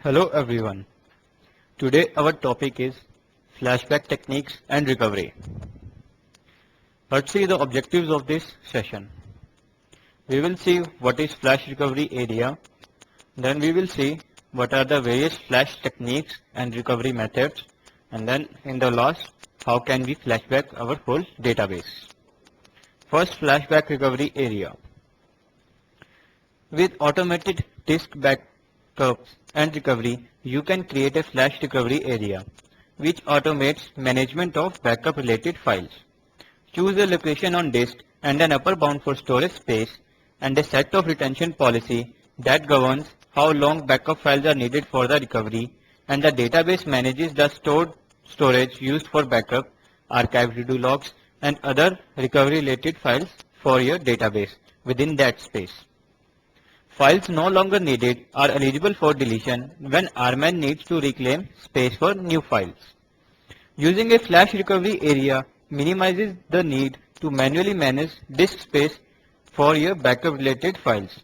Hello everyone. Today our topic is flashback techniques and recovery. Let's see the objectives of this session. We will see what is flash recovery area. Then we will see what are the various flash techniques and recovery methods. And then in the last, how can we flashback our whole database. First, flashback recovery area. With automated disk backups and recovery, you can create a flash recovery area, which automates management of backup related files. Choose a location on disk and an upper bound for storage space and a set of retention policy that governs how long backup files are needed for the recovery, and the database manages the stored storage used for backup, archive redo logs and other recovery related files for your database within that space. Files no longer needed are eligible for deletion when RMAN needs to reclaim space for new files. Using a flash recovery area minimizes the need to manually manage disk space for your backup related files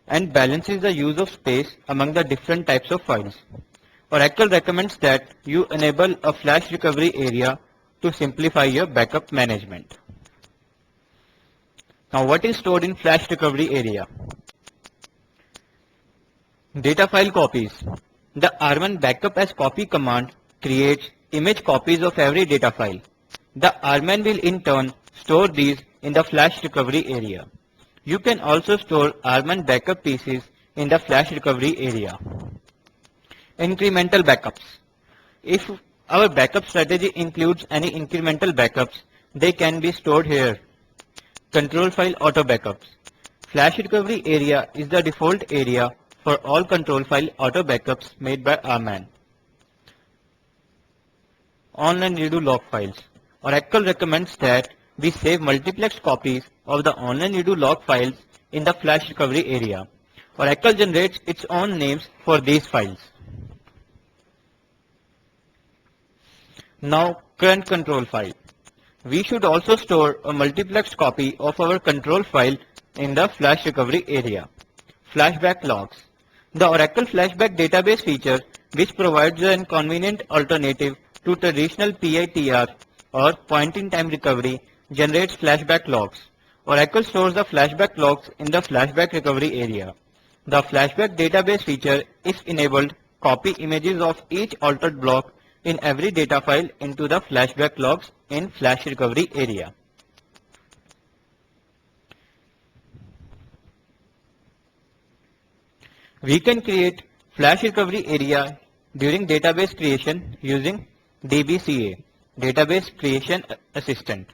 and balances the use of space among the different types of files. Oracle recommends that you enable a flash recovery area to simplify your backup management. Now, what is stored in flash recovery area? Data file copies. The R1 backup as copy command creates image copies of every data file. The RMAN will in turn store these in the flash recovery area. You can also store RMAN backup pieces in the flash recovery area. Incremental backups. If our backup strategy includes any incremental backups, they can be stored here. Control file auto backups. Flash recovery area is the default area for all control file auto backups made by RMAN. Online redo log files. Oracle recommends that we save multiplex copies of the online redo log files in the flash recovery area. Oracle generates its own names for these files. Now, current control file. We should also store a multiplex copy of our control file in the flash recovery area. Flashback logs. The Oracle Flashback database feature, which provides an convenient alternative to traditional PITR or point-in-time recovery, generates flashback logs. Oracle stores the flashback logs in the flashback recovery area. The flashback database feature, if enabled, copy images of each altered block in every data file into the flashback logs in flash recovery area. We can create flash recovery area during database creation using DBCA, Database Creation Assistant.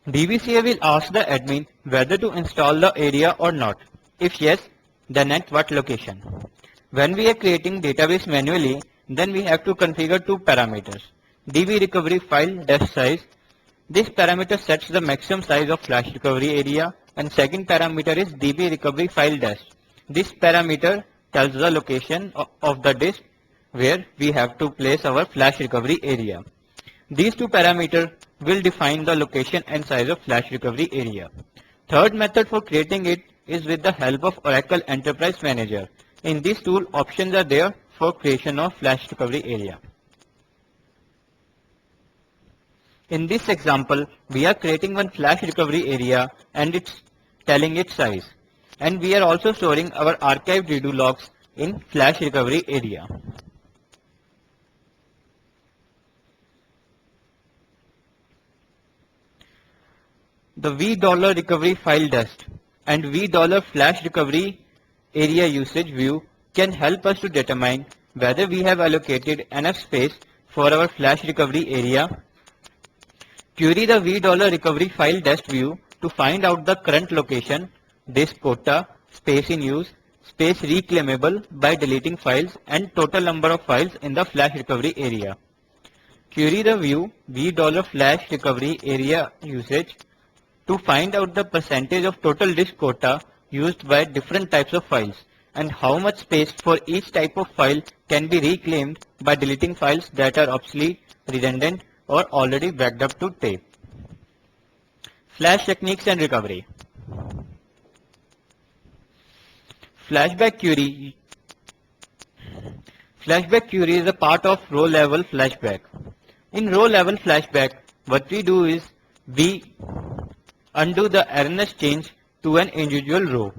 DBCA will ask the admin whether to install the area or not. If yes, then at what location. When we are creating database manually, then we have to configure two parameters. DB recovery file dash size. This parameter sets the maximum size of flash recovery area, and second parameter is DB recovery file dash. This parameter tells the location of the disk where we have to place our flash recovery area. These two parameters will define the location and size of flash recovery area. Third method for creating it is with the help of Oracle Enterprise Manager. In this tool, options are there for creation of flash recovery area. In this example, we are creating one flash recovery area and it's telling its size. And we are also storing our archive redo logs in flash recovery area. The $V recovery file dust and $V flash recovery area usage view can help us to determine whether we have allocated enough space for our flash recovery area. Query the $V recovery file dust view to find out the current location, disk quota, space in use, space reclaimable by deleting files, and total number of files in the flash recovery area. Query the view $V flash recovery area usage to find out the percentage of total disk quota used by different types of files and how much space for each type of file can be reclaimed by deleting files that are obsolete, redundant, or already backed up to tape. Flash techniques and recovery. Flashback query Flashback query is a part of row level flashback. In row level flashback, what we do is we undo the erroneous change to an individual row.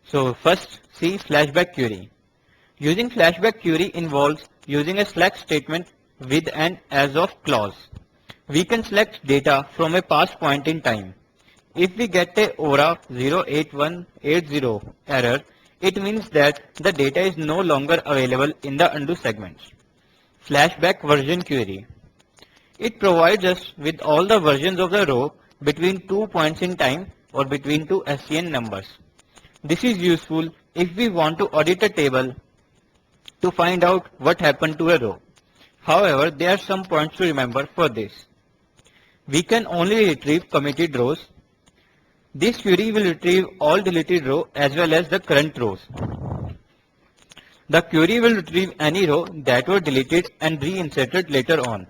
So first see flashback query. Using flashback query involves using a select statement with an as of clause. We can select data from a past point in time. If we get a ORA 08180 error, it means that the data is no longer available in the undo segments. Flashback version query. It provides us with all the versions of the row between 2 points in time or between two SCN numbers. This is useful if we want to audit a table to find out what happened to a row. However, there are some points to remember for this. We can only retrieve committed rows. This query will retrieve all deleted rows as well as the current rows. The query will retrieve any row that were deleted and reinserted later on.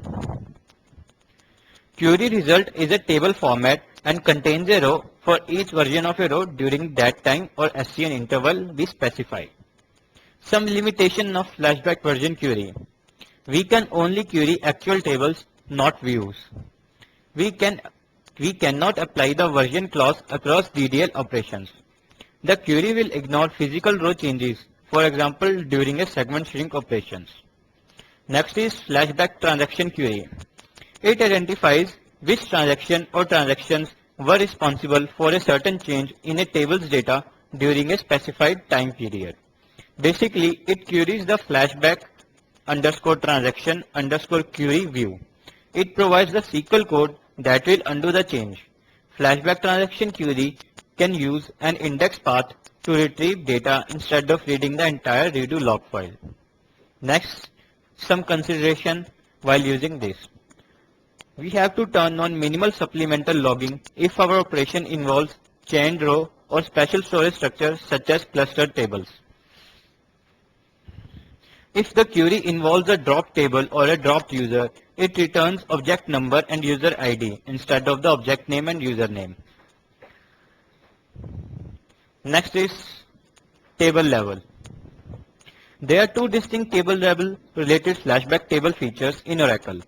Query result is a table format and contains a row for each version of a row during that time or SCN interval we specify. Some limitation of flashback version query. We can only query actual tables, not views. We cannot apply the version clause across DDL operations. The query will ignore physical row changes, for example during a segment shrink operations. Next is flashback transaction query. It identifies which transaction or transactions were responsible for a certain change in a table's data during a specified time period. Basically, it queries the flashback underscore transaction underscore query view. It provides the SQL code that will undo the change. Flashback transaction query can use an index path to retrieve data instead of reading the entire redo log file. Next, some consideration while using this. We have to turn on minimal supplemental logging if our operation involves chained row or special storage structures such as clustered tables. If the query involves a dropped table or a dropped user, it returns object number and user ID instead of the object name and username. Next is table level. There are two distinct table level related flashback table features in Oracle.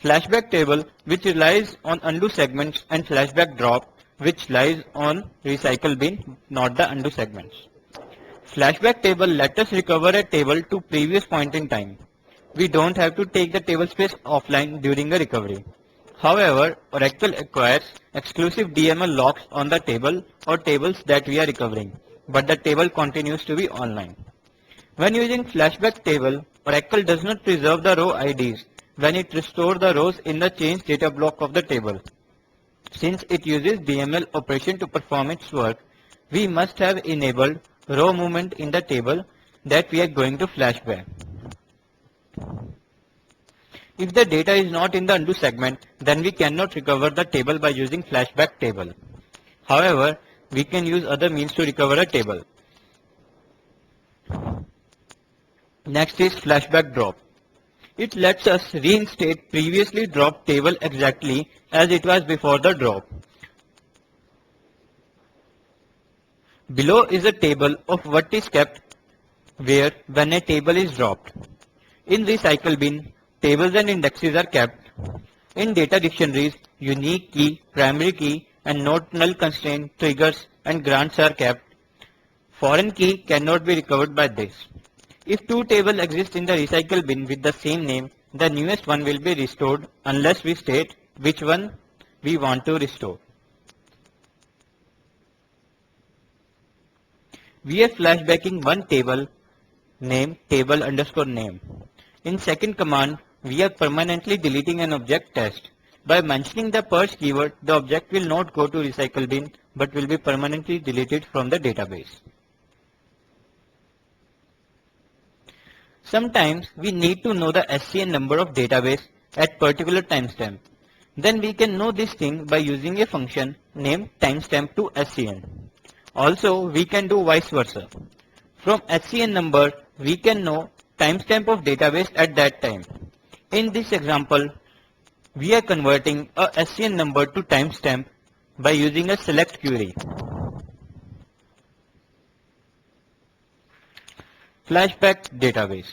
Flashback table, which relies on undo segments, and flashback drop, which lies on recycle bin, not the undo segments. Flashback table let us recover a table to previous point in time. We don't have to take the table space offline during a recovery. However, Oracle acquires exclusive DML locks on the table or tables that we are recovering, but the table continues to be online. When using flashback table, Oracle does not preserve the row IDs when it restores the rows in the change data block of the table. Since it uses DML operation to perform its work, we must have enabled row movement in the table that we are going to flashback. If the data is not in the undo segment, then we cannot recover the table by using flashback table. However, we can use other means to recover a table. Next is flashback drop. It lets us reinstate previously dropped table exactly as it was before the drop. Below is a table of what is kept where when a table is dropped. In recycle bin, tables and indexes are kept. In data dictionaries, unique key, primary key, and not null constraint, triggers, and grants are kept. Foreign key cannot be recovered by this. If two tables exist in the recycle bin with the same name, the newest one will be restored unless we state which one we want to restore. We are flashbacking one table name table underscore name. In second command, we are permanently deleting an object test. By mentioning the purge keyword, the object will not go to recycle bin but will be permanently deleted from the database. Sometimes we need to know the SCN number of database at particular timestamp. Then we can know this thing by using a function named timestamp to SCN. Also, we can do vice versa. From SCN number, we can know timestamp of database at that time. In this example, we are converting a SCN number to timestamp by using a select query. Flashback database.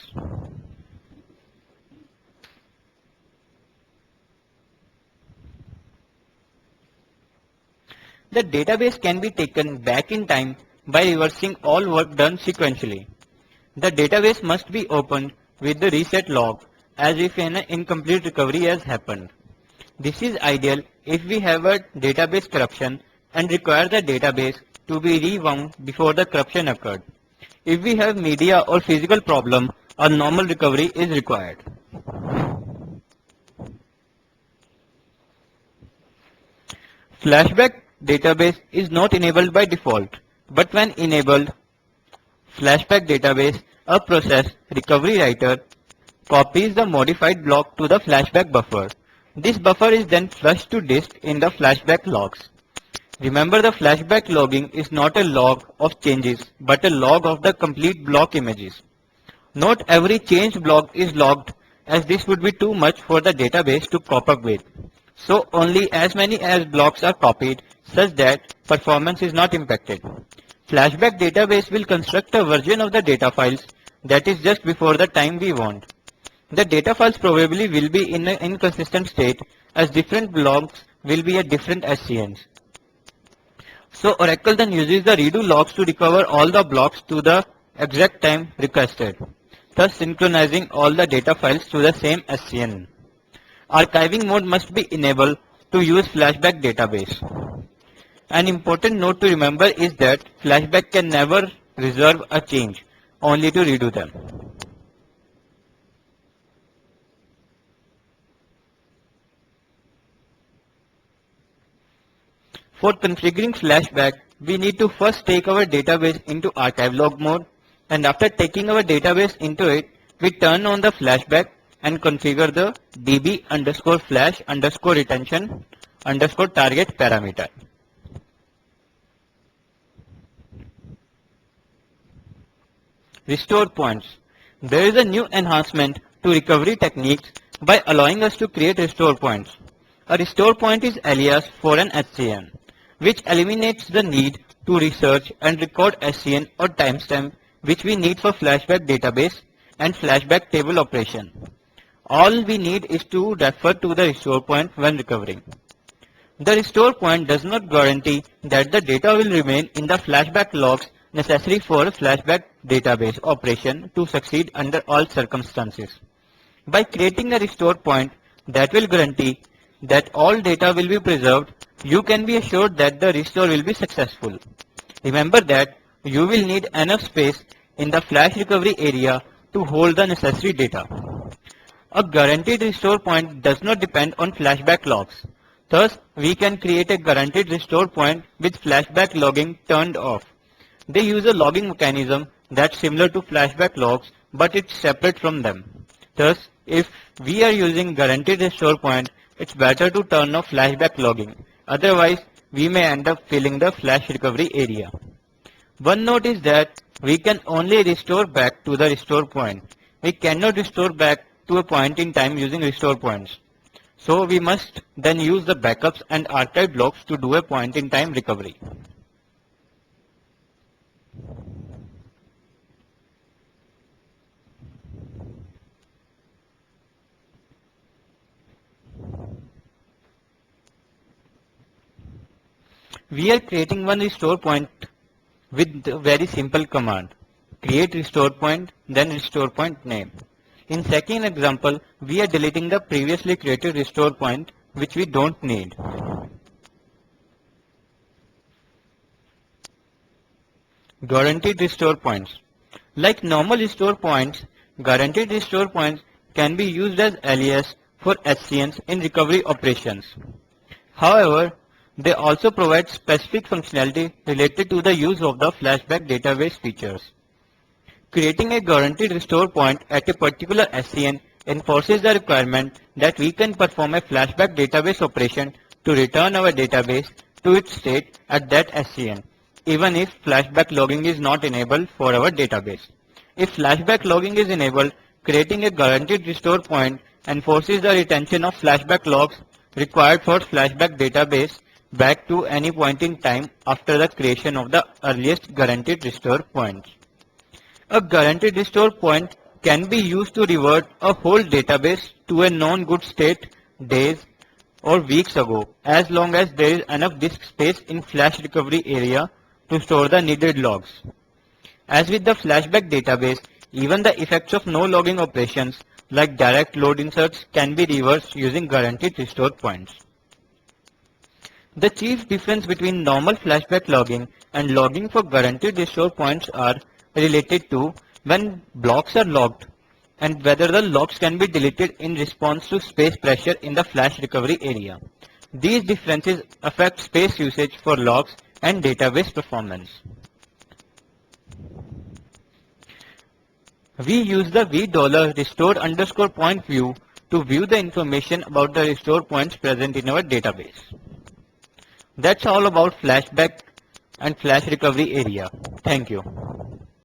The database can be taken back in time by reversing all work done sequentially. The database must be opened with the reset log as if an incomplete recovery has happened. This is ideal if we have a database corruption and require the database to be rewound before the corruption occurred. If we have media or physical problem, a normal recovery is required. Flashback database is not enabled by default, but when enabled, Flashback database, a process recovery writer, copies the modified block to the flashback buffer. This buffer is then flushed to disk in the flashback logs. Remember, the flashback logging is not a log of changes, but a log of the complete block images. Not every changed block is logged, as this would be too much for the database to cope up with. So only as many as blocks are copied such that performance is not impacted. Flashback database will construct a version of the data files that is just before the time we want. The data files probably will be in an inconsistent state as different blocks will be at different SCNs. So Oracle then uses the redo logs to recover all the blocks to the exact time requested, thus synchronizing all the data files to the same SCN. Archiving mode must be enabled to use flashback database. An important note to remember is that flashback can never reserve a change, only to redo them. For configuring flashback, we need to first take our database into archive log mode, and after taking our database into it, we turn on the flashback and configure the db_flash_retention_target parameter. Restore points. There is a new enhancement to recovery techniques by allowing us to create restore points. A restore point is alias for an SCN, which eliminates the need to research and record SCN or timestamp which we need for flashback database and flashback table operation. All we need is to refer to the restore point when recovering. The restore point does not guarantee that the data will remain in the flashback logs necessary for flashback database operation to succeed under all circumstances. By creating a restore point that will guarantee that all data will be preserved, you can be assured that the restore will be successful. Remember that you will need enough space in the flash recovery area to hold the necessary data. A guaranteed restore point does not depend on flashback logs. Thus, we can create a guaranteed restore point with flashback logging turned off. They use a logging mechanism that's similar to flashback logs, but it's separate from them. Thus, if we are using guaranteed restore point, it's better to turn off flashback logging. Otherwise, we may end up filling the flash recovery area. One note is that we can only restore back to the restore point. We cannot restore back to a point in time using restore points. So we must then use the backups and archive blocks to do a point in time recovery. We are creating one restore point with a very simple command. Create restore point, then restore point name. In second example, we are deleting the previously created restore point which we don't need. Guaranteed restore points. Like normal restore points, guaranteed restore points can be used as alias for SCNs in recovery operations. However, they also provide specific functionality related to the use of the flashback database features. Creating a guaranteed restore point at a particular SCN enforces the requirement that we can perform a flashback database operation to return our database to its state at that SCN, even if flashback logging is not enabled for our database. If flashback logging is enabled, creating a guaranteed restore point enforces the retention of flashback logs required for flashback database back to any point in time after the creation of the earliest guaranteed restore point. A guaranteed restore point can be used to revert a whole database to a non-good state days or weeks ago, as long as there is enough disk space in flash recovery area to store the needed logs. As with the flashback database, even the effects of no logging operations like direct load inserts can be reversed using guaranteed restore points. The chief difference between normal flashback logging and logging for guaranteed restore points are related to when blocks are logged and whether the logs can be deleted in response to space pressure in the flash recovery area. These differences affect space usage for logs and database performance. We use the $restore_point view to view the information about the restore points present in our database. That's all about flashback and flash recovery area. Thank you.